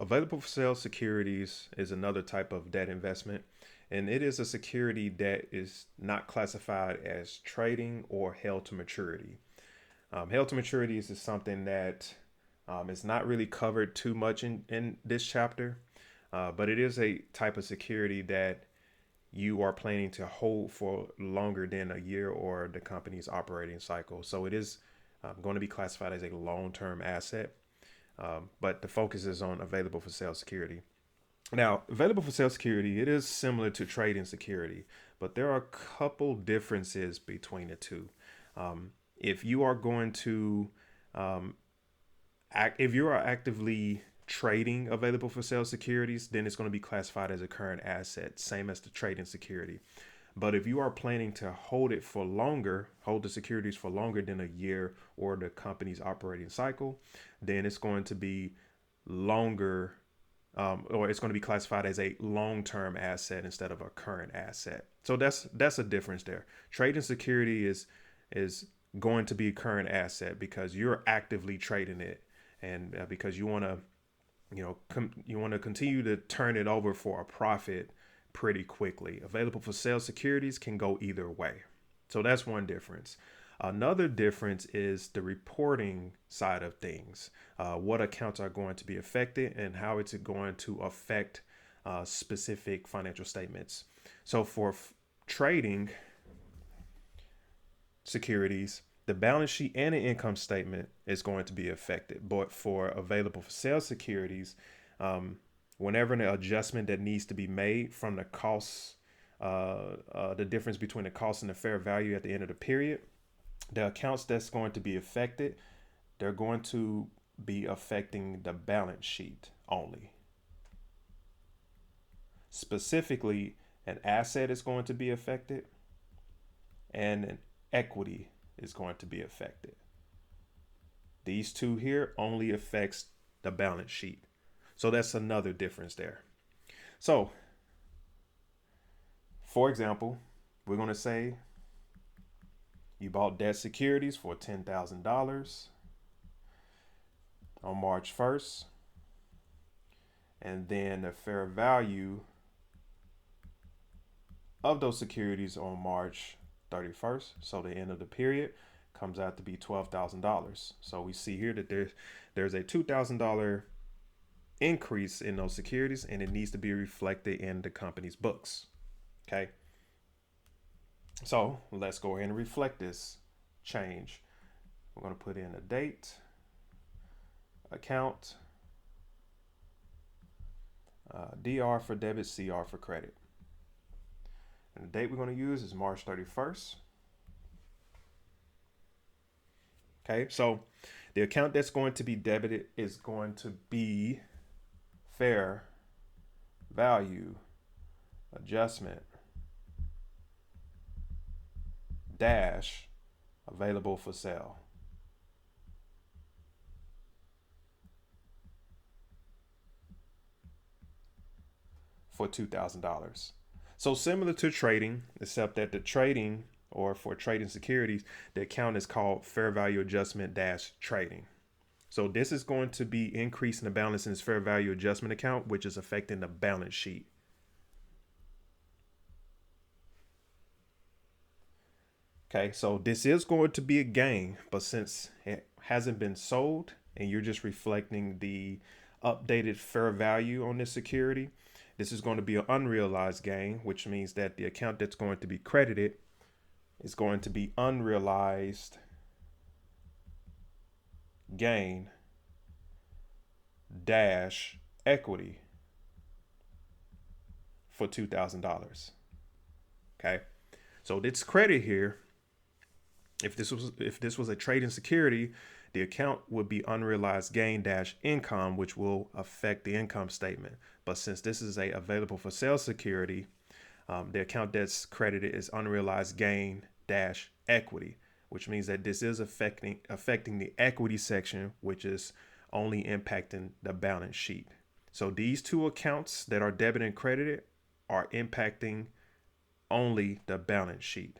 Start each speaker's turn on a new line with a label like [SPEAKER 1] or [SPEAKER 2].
[SPEAKER 1] Available for sale securities is another type of debt investment, and it is a security that is not classified as trading or held to maturity. Held to maturities is something that is not really covered too much in this chapter, but it is a type of security that you are planning to hold for longer than a year or the company's operating cycle. So it is going to be classified as a long term asset, but the focus is on available for sale security. Now, available for sale security, it is similar to trading security, but there are a couple differences between the two. If you are going to if you are actively trading available for sale securities, then it's going to be classified as a current asset, same as the trading security. But if you are planning to hold it for longer, hold the securities for longer than a year or the company's operating cycle, then it's going to be longer, or it's going to be classified as a long-term asset instead of a current asset. So that's a difference there. Trading security is going to be a current asset because you're actively trading it, and because you want to you want to continue to turn it over for a profit pretty quickly. Available for sale securities can go either way. So that's one difference. Another difference is the reporting side of things. What accounts are going to be affected and how it's going to affect specific financial statements. So for trading securities, the balance sheet and the income statement is going to be affected. But for available for sale securities, whenever an adjustment that needs to be made from the costs, the difference between the cost and the fair value at the end of the period, the accounts that's going to be affected, they're going to be affecting the balance sheet only. Specifically, an asset is going to be affected and an equity is going to be affected. These two here only affects the balance sheet. So that's another difference there. So, for example, we're going to say you bought debt securities for $10,000 on March 1st, and then the fair value of those securities on March 31st, so the end of the period, comes out to be $12,000. So we see here that there's a $2,000 increase in those securities, and it needs to be reflected in the company's books. Okay. So let's go ahead and reflect this change. We're going to put in a date, account, DR for debit, CR for credit. And the date we're going to use is March 31st. Okay, so the account that's going to be debited is going to be fair value adjustment dash available for sale. For $2,000. So similar to trading, except that the trading, or for trading securities, the account is called fair value adjustment dash trading. So this is going to be increasing the balance in this fair value adjustment account, which is affecting the balance sheet. Okay, so this is going to be a gain, but since it hasn't been sold and you're just reflecting the updated fair value on this security, this is going to be an unrealized gain, which means that the account that's going to be credited is going to be unrealized gain dash equity for $2,000. Okay, so this credit here, if this was a trading security, the account would be unrealized gain dash income, which will affect the income statement. But since this is a available for sale security, the account that's credited is unrealized gain dash equity, which means that this is affecting the equity section, which is only impacting the balance sheet. So these two accounts that are debited and credited are impacting only the balance sheet.